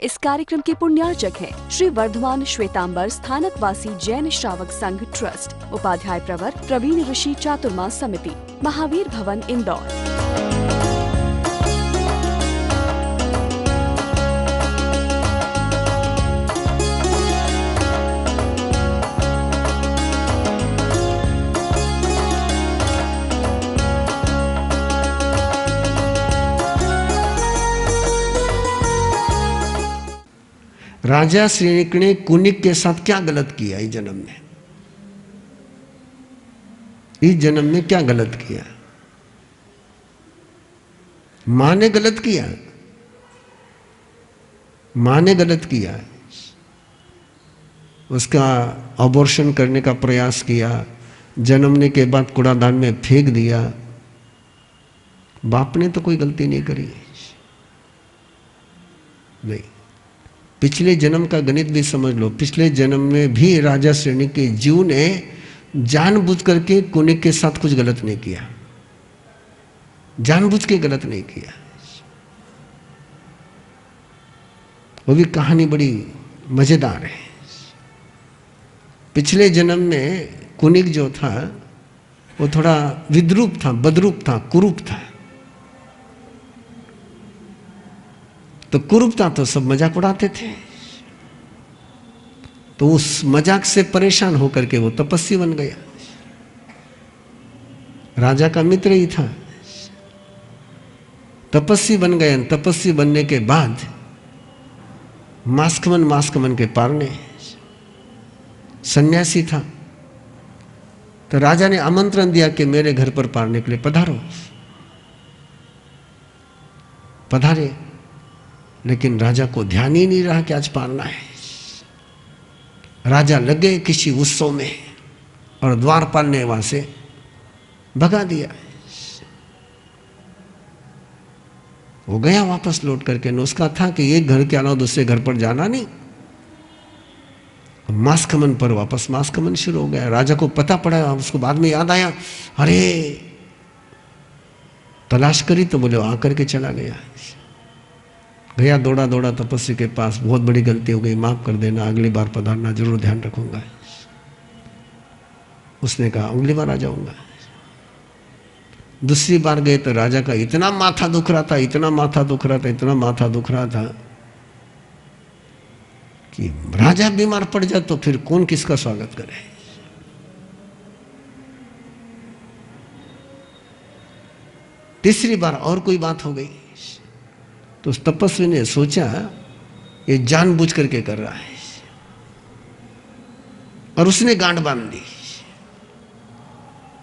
इस कार्यक्रम के पुण्यार्चक हैं श्री वर्धमान श्वेतांबर स्थानकवासी जैन श्रावक संघ ट्रस्ट, उपाध्याय प्रवर प्रवीण ऋषि चातुर्मास समिति, महावीर भवन इंदौर। राजा श्रेणिक ने कुनिक के साथ क्या गलत किया इस जन्म में? इस जन्म में क्या गलत किया? मां ने गलत किया, मां ने गलत किया। उसका अबॉर्शन करने का प्रयास किया, जन्मने के बाद कूड़ादान में फेंक दिया। बाप ने तो कोई गलती नहीं करी, नहीं। पिछले जन्म का गणित भी समझ लो। पिछले जन्म में भी राजा श्रेणी के जीव ने जानबूझ करके कुनिक के साथ कुछ गलत नहीं किया, जानबूझ के गलत नहीं किया। वो भी कहानी बड़ी मजेदार है। पिछले जन्म में कुनिक जो था वो थोड़ा विद्रूप था, बदरूप था, कुरूप था। तो कुरूपता तो सब मजाक उड़ाते थे, तो उस मजाक से परेशान होकर के वो तपस्वी बन गया। राजा का मित्र ही था, तपस्वी बन गया। तपस्वी बनने के बाद मास्कमन के पारने सन्यासी था। तो राजा ने आमंत्रण दिया कि मेरे घर पर पारने के लिए पधारो। पधारे, लेकिन राजा को ध्यान ही नहीं रहा कि आज पारना है। राजा लगे किसी उत्सव में और द्वारपाल ने वहां से भगा दिया। वो गया वापस लौट करके। उसका था कि एक घर के अलावा दूसरे घर पर जाना नहीं। मास्कमन पर वापस मास्कमन शुरू हो गया। राजा को पता पड़ा, उसको बाद में याद आया, अरे तलाश करी तो बोले आकर के चला गया। गया दौड़ा दौड़ा तपस्वी के पास, बहुत बड़ी गलती हो गई, माफ कर देना, अगली बार पधारना, जरूर ध्यान रखूंगा। उसने कहा अगली बार आ जाऊंगा। दूसरी बार गए तो राजा का इतना माथा दुख रहा था, इतना माथा दुख रहा था, इतना माथा दुख रहा था कि राजा बीमार पड़ जाए तो फिर कौन किसका स्वागत करे। तीसरी बार और कोई बात हो गई तो उस तपस्वी ने सोचा ये जानबूझ करके कर रहा है, और उसने गांठ बांध दी।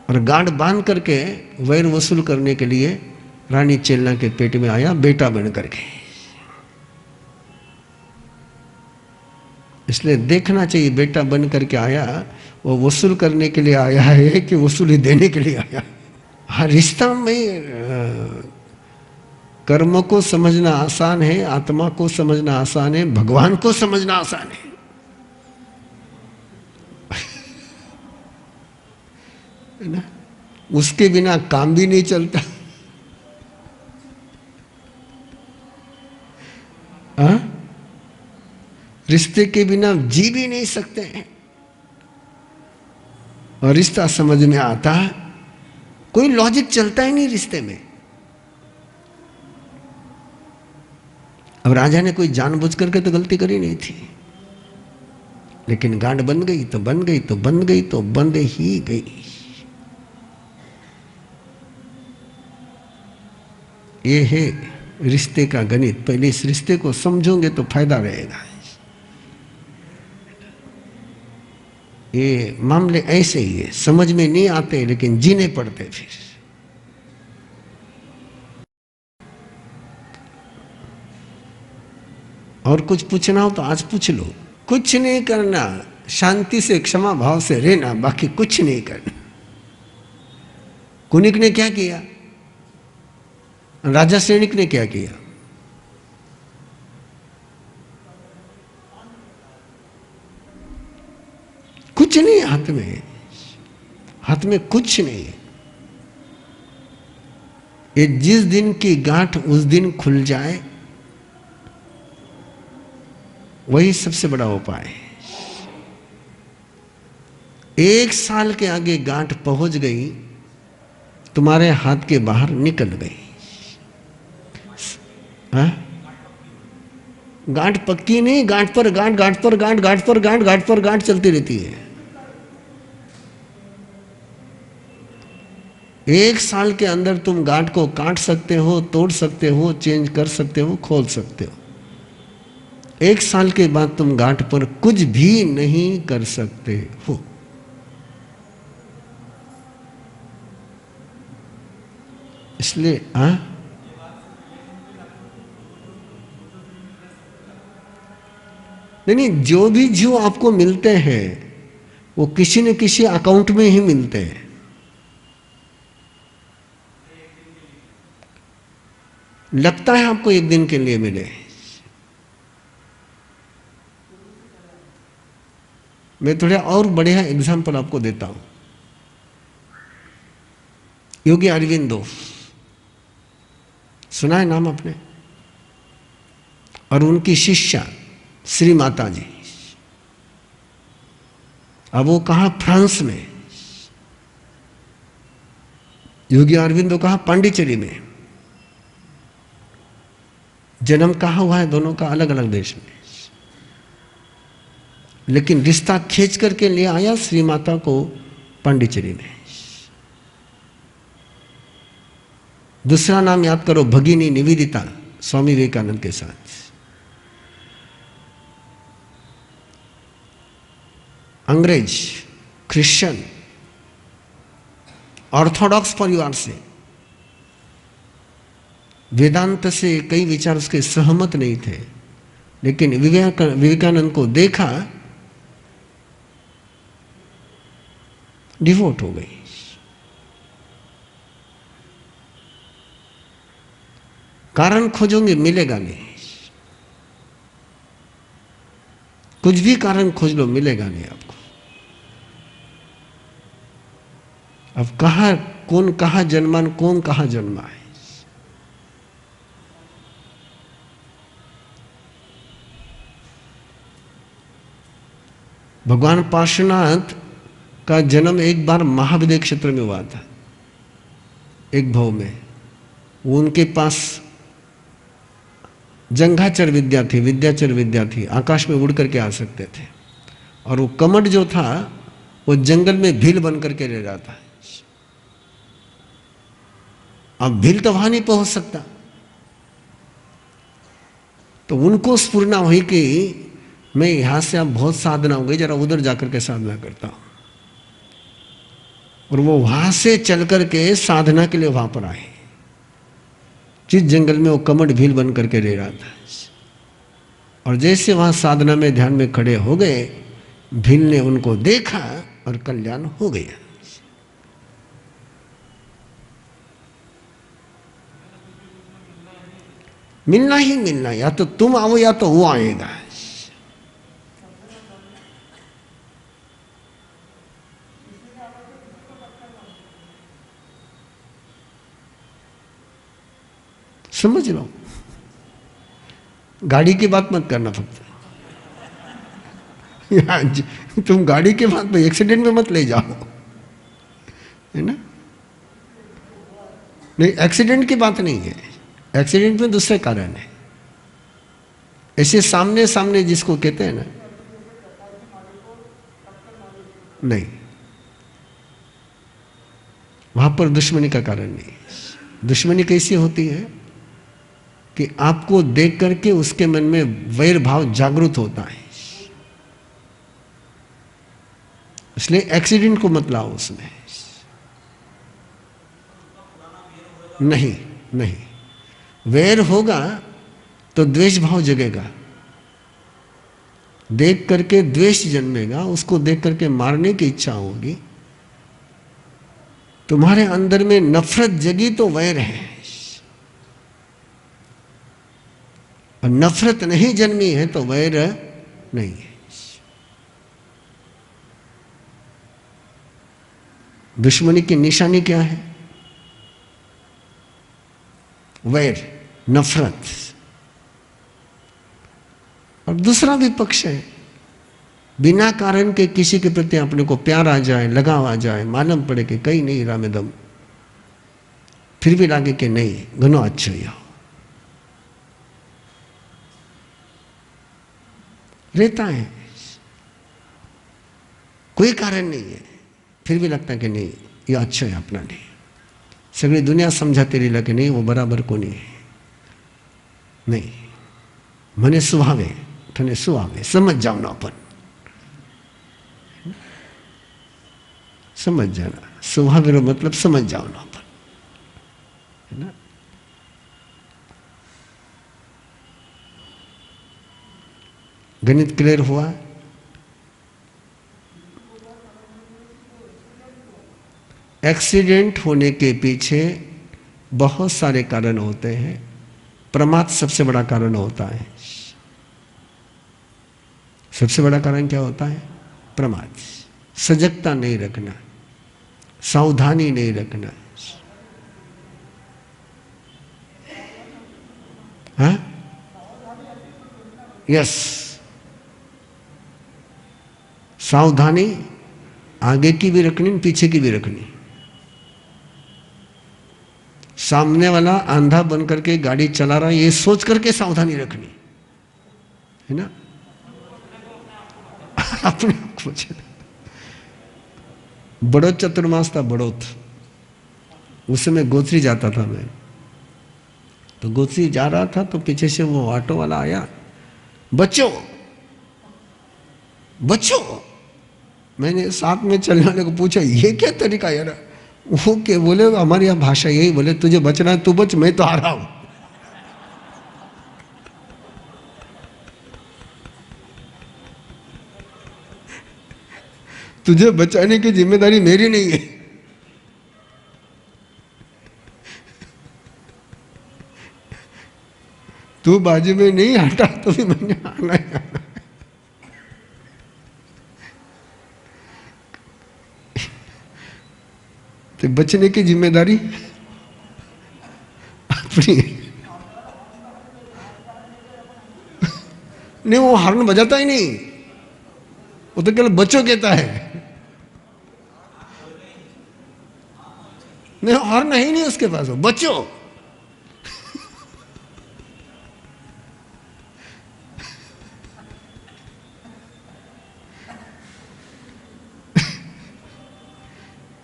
और गांठ बांध करके वैर वसूल करने के लिए रानी चेलना के पेट में आया बेटा बन करके। इसलिए देखना चाहिए, बेटा बन करके आया वो वसूल करने के लिए आया है कि वसूली देने के लिए आया। हर रिश्ता में कर्म को समझना आसान है, आत्मा को समझना आसान है, भगवान को समझना आसान है। ना? उसके बिना काम भी नहीं चलता। हाँ? रिश्ते के बिना जी भी नहीं सकते हैं। और रिश्ता समझ में आता, कोई लॉजिक चलता ही नहीं रिश्ते में। अब राजा ने कोई जानबूझ करके तो गलती करी नहीं थी, लेकिन गांठ बन गई तो बन गई तो बन गई तो बंद ही गई। ये है रिश्ते का गणित। पहले इस रिश्ते को समझोगे तो फायदा रहेगा। ये मामले ऐसे ही है, समझ में नहीं आते लेकिन जीने पड़ते। फिर और कुछ पूछना हो तो आज पूछ लो। कुछ नहीं करना, शांति से क्षमा भाव से रहना, बाकी कुछ नहीं करना। कुनिक ने क्या किया? राजा श्रेणिक ने क्या किया? कुछ नहीं हाथ में, हाथ में कुछ नहीं। ये जिस दिन की गांठ उस दिन खुल जाए वही सबसे बड़ा उपाय है। 1 साल के आगे गांठ पहुंच गई, तुम्हारे हाथ के बाहर निकल गई। हाँ? गांठ पक्की नहीं, गांठ पर गांठ, गांठ पर गांठ, गांठ पर गांठ, गांठ पर गांठ चलती रहती है। 1 साल के अंदर तुम गांठ को काट सकते हो, तोड़ सकते हो, चेंज कर सकते हो, खोल सकते हो। 1 साल के बाद तुम गांठ पर कुछ भी नहीं कर सकते हो। इसलिए नहीं, जो भी जीव आपको मिलते हैं वो किसी न किसी अकाउंट में ही मिलते हैं। लगता है आपको एक दिन के लिए मिले। मैं थोड़ा और बढ़िया एग्जांपल आपको देता हूं। योगी अरविंदो, सुना है नाम आपने? और उनकी शिष्या श्री माता जी। अब वो कहा फ्रांस में, योगी अरविंदो कहा पांडिचेरी में। जन्म कहाँ हुआ है दोनों का? अलग अलग देश में, लेकिन रिश्ता खींच करके ले आया श्री माता को पांडिचेरी में। दूसरा नाम याद करो, भगिनी निवेदिता, स्वामी विवेकानंद के साथ। अंग्रेज, क्रिश्चियन, ऑर्थोडॉक्स परिवार से, वेदांत से कई विचार उसके सहमत नहीं थे, लेकिन विवेकानंद को देखा, डिवोट हो गई। कारण खोजोगे मिलेगा नहीं, कुछ भी कारण खोज लो मिलेगा नहीं आपको। अब कौन कहां जन्मा, कौन कहां जन्मा है। भगवान पार्श्वनाथ का जन्म एक बार महाविद्य क्षेत्र में हुआ था, एक भाव में। वो उनके पास जंघाचर विद्या थी, विद्याचर विद्या थी, आकाश में उड़ करके आ सकते थे। और वो कमट जो था वो जंगल में भील बन करके रह रहा था। अब भील तो वहां नहीं पहुंच सकता, तो उनको स्फुरना हुई कि मैं यहां से अब बहुत साधना हो गई, जरा उधर जाकर के साधना करता हूं। और वो वहां से चल करके साधना के लिए वहां पर आए, जिस जंगल में वो कमट भील बन करके रह रहा था। और जैसे वहां साधना में ध्यान में खड़े हो गए, भील ने उनको देखा और कल्याण हो गया। मिलना ही मिलना, या तो तुम आओ या तो वो आएगा। समझ लो, गाड़ी की बात मत करना फक्त। तुम गाड़ी के बात में एक्सीडेंट में मत ले जाओ, है ना? नहीं, एक्सीडेंट की बात नहीं है, एक्सीडेंट में दूसरे कारण है। ऐसे सामने सामने जिसको कहते हैं ना, नहीं, वहां पर दुश्मनी का कारण नहीं। दुश्मनी कैसी होती है कि आपको देख करके उसके मन में वैर भाव जागृत होता है, इसलिए एक्सीडेंट को मत लाओ उसमें। नहीं नहीं, वैर होगा तो द्वेष भाव जगेगा, देख करके द्वेष जन्मेगा, उसको देख करके मारने की इच्छा होगी। तुम्हारे अंदर में नफरत जगी तो वैर है, और नफरत नहीं जन्मी है तो वैर नहीं है। दुश्मनी की निशानी क्या है? वैर, नफरत। और दूसरा भी पक्ष है, बिना कारण के किसी के प्रति अपने को प्यार आ जाए, लगाव आ जाए, मालूम पड़े कि कहीं नहीं रामे दम, फिर भी लागे कि नहीं घणो अच्छो यो रहता है, कोई कारण नहीं है, फिर भी लगता है कि नहीं ये अच्छा है अपना नहीं। सगळी दुनिया समझाती रही कि नहीं वो बराबर को नहीं है, नहीं मने सुहावे थने सुहावे, समझ जाओ ना अपन, समझ जाना, सुहावेरो मतलब समझ जाओ ना अपन, है ना। गणित क्लियर हुआ? एक्सीडेंट होने के पीछे बहुत सारे कारण होते हैं, प्रमाद सबसे बड़ा कारण होता है। सबसे बड़ा कारण क्या होता है? प्रमाद, सजगता नहीं रखना, सावधानी नहीं रखना। हाँ, यस, सावधानी आगे की भी रखनी, पीछे की भी रखनी। सामने वाला अंधा बन करके गाड़ी चला रहा है ये सोच करके सावधानी रखनी है ना। अपने आप बड़ो चतुर्मास था, बड़ोत, उस समय गोत्री जाता था मैं, तो गोत्री जा रहा था तो पीछे से वो ऑटो वाला आया, बच्चों बच्चों। मैंने साथ में चलने वाले को पूछा ये क्या तरीका यार? वो क्या बोले, हमारी यहाँ भाषा यही बोले, तुझे बचना है तू बच, मैं तो आ रहा हूं। तुझे बचाने की जिम्मेदारी मेरी नहीं है। तू बाजू में नहीं हटा तो भी मैंने आना है। तो बचने की जिम्मेदारी अपनी। नहीं, वो हॉर्न बजाता ही नहीं, वो तो केवल बच्चों कहता है। नहीं, हॉर्न है ही नहीं उसके पास, वो बच्चों।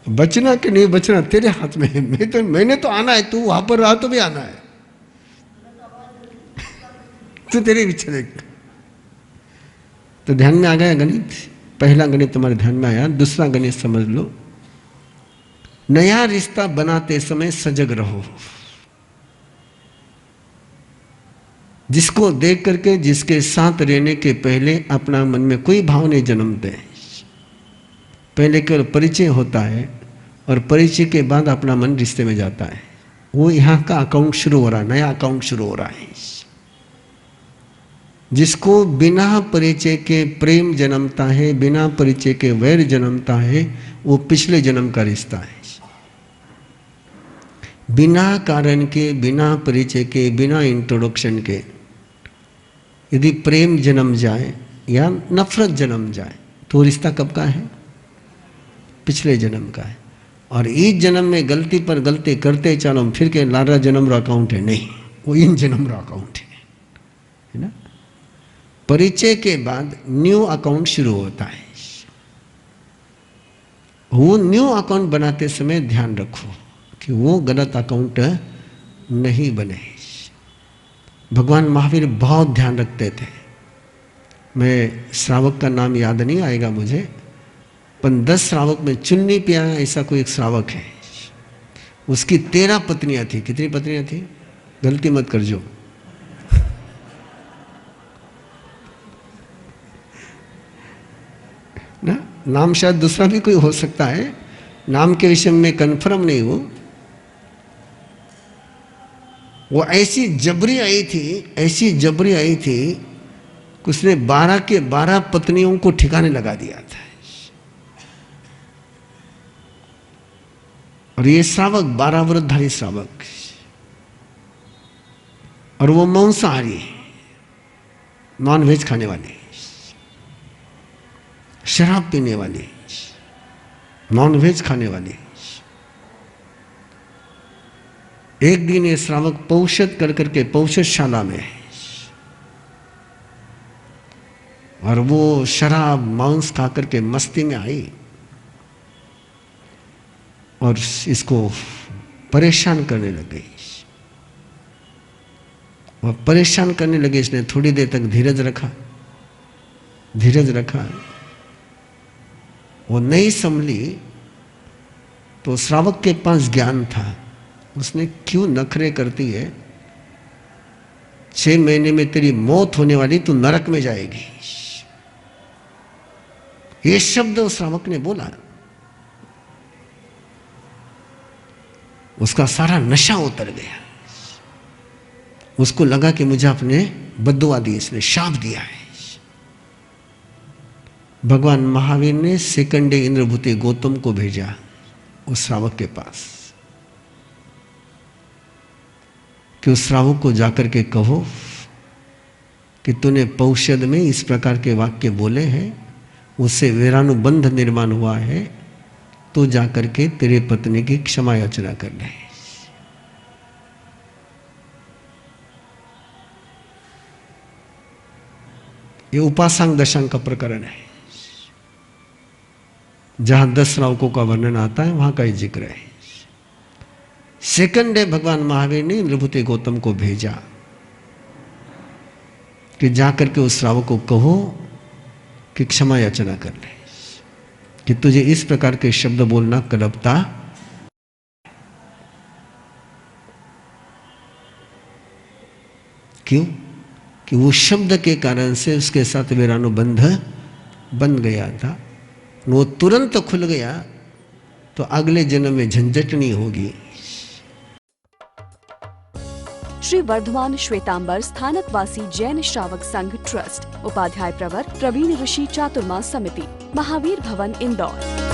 बचना कि नहीं बचना तेरे हाथ में है। मैंने तो आना है, तू वहां पर रहा तो भी आना है, तू तेरी इच्छा देख। तो ध्यान में आ गया गणित? पहला गणित तुम्हारे ध्यान में आया। दूसरा गणित समझ लो, नया रिश्ता बनाते समय सजग रहो। जिसको देख करके, जिसके साथ रहने के पहले अपना मन में कोई भाव नहीं जन्मते। पहले केवल परिचय होता है और परिचय के बाद अपना मन रिश्ते में जाता है। वो यहाँ का अकाउंट शुरू हो रहा है, नया अकाउंट शुरू हो रहा है। जिसको बिना परिचय के प्रेम जन्मता है, बिना परिचय के वैर जन्मता है, वो पिछले जन्म का रिश्ता है। बिना कारण के, बिना परिचय के, बिना इंट्रोडक्शन के यदि प्रेम जन्म जाए या नफरत जन्म जाए तो रिश्ता कब का है? पिछले जन्म का है। और इस जन्म में गलती पर गलती करते चलो फिर के लारा जन्म रा अकाउंट है, नहीं, वो इन जन्म रा अकाउंट है ना। परिचय के बाद न्यू अकाउंट शुरू होता है। वो न्यू अकाउंट बनाते समय ध्यान रखो कि वो गलत अकाउंट नहीं बने। भगवान महावीर बहुत ध्यान रखते थे। मैं श्रावक का नाम याद नहीं आएगा मुझे, पर 10 श्रावक में चुन्नी पिया ऐसा कोई एक श्रावक है, उसकी 13 पत्नियां थी। कितनी पत्नियां थी? गलती मत कर जो। ना, नाम शायद दूसरा भी कोई हो सकता है, नाम के विषय में कंफर्म नहीं हूं। वो ऐसी जबरी आई थी, ऐसी जबरी आई थी कि उसने 12 के 12 पत्नियों को ठिकाने लगा दिया था। और ये श्रावक 12 व्रतधारी श्रावक, और वो मांसाहारी, नॉन वेज खाने वाले, शराब पीने वाले, नॉन वेज खाने वाले। एक दिन ये श्रावक पौषध कर करके पौषधशाला में, और वो शराब मांस खा करके मस्ती में आई और इसको परेशान करने लग गई। वह परेशान करने लगे। इसने थोड़ी देर तक धीरज रखा, वो नहीं संभली तो श्रावक के पास ज्ञान था। उसने, क्यों नखरे करती है, 6 महीने में तेरी मौत होने वाली, तू नरक में जाएगी। ये शब्द उस श्रावक ने बोला। उसका सारा नशा उतर गया। उसको लगा कि मुझे आपने बद्दुआ दी, इसने शाप दिया है। भगवान महावीर ने सेकंडे इंद्रभूति गौतम को भेजा उस श्रावक के पास कि उस श्रावक को जाकर के कहो कि तूने पौषध में इस प्रकार के वाक्य बोले हैं, उससे वीरानुबंध निर्माण हुआ है, तो जाकर के तेरे पत्नी की क्षमा याचना कर ले। ये उपासांग दशांग का प्रकरण है। जहां 10 श्रावकों का वर्णन आता है वहां का ही जिक्र है। सेकंड डे भगवान महावीर ने इंद्रभूति गौतम को भेजा कि जाकर के उस श्रावक को कहो कि क्षमा याचना कर ले, कि तुझे इस प्रकार के शब्द बोलना कलपता। क्यों? कि वो शब्द के कारण से उसके साथ वीरानुबंध बन गया था। वो तुरंत खुल गया तो अगले जन्म में झंझट नहीं होगी। श्री वर्धमान श्वेतांबर स्थानकवासी जैन श्रावक संघ ट्रस्ट, उपाध्याय प्रवर प्रवीण ऋषि चातुर्मास समिति, महावीर भवन, इंदौर।